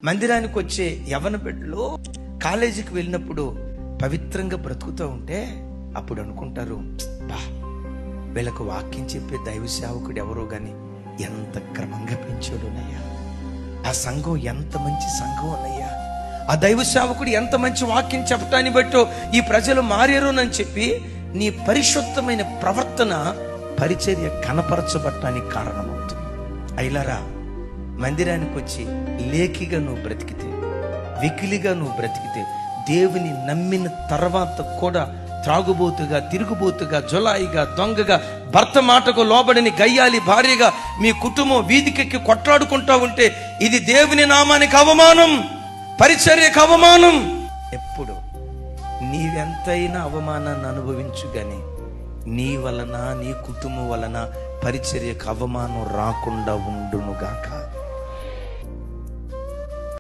మందిరానికి వచ్చే యవ్వన బిడ్డలు కాలేజీకి వెళ్ళినప్పుడు పవిత్రంగా బ్రతుకుతూ ఉంటే అప్పుడు అనుకుంటారు, బా వీళ్ళకు వాక్యం చెప్పే దైవ సేవకుడు ఎవరో గాని ఎంత క్రమంగా పెంచాడునయ్యా, ఆ సంఘం ఎంత మంచి సంఘం అన్నయ్యా, ఆ దైవ సేవకుడు ఎంత మంచి వాక్యం చెప్పటాన్ని బట్టో ఈ ప్రజలు మారేరునని చెప్పి నీ పరిశుద్ధమైన ప్రవర్తన పరిచర్య కనపరచబట్టానికి కారణమవుతుంది. అయిలారా, మందిరానికి వచ్చి లేఖిగా నువ్వు బ్రతికితే, వెకిలిగా నువ్వు బ్రతికితే, దేవుని నమ్మిన తర్వాత కూడా త్రాగుబోతుగా, తిరుగుబోతుగా, జులాయిగా, దొంగగా, భర్త మాటకు లోబడిని గయ్యాలి భార్యగా మీ కుటుంబం వీధికెక్కి కొట్లాడుకుంటా ఉంటే ఇది దేవుని నామానికి అవమానం, పరిచర్యకు అవమానం. ఎప్పుడు నీవెంతైనా అవమానాన్ని అనుభవించు గాని నీ వలన, నీ కుటుంబం వలన పరిచర్యకు అవమానం రాకుండా ఉండునుగాక.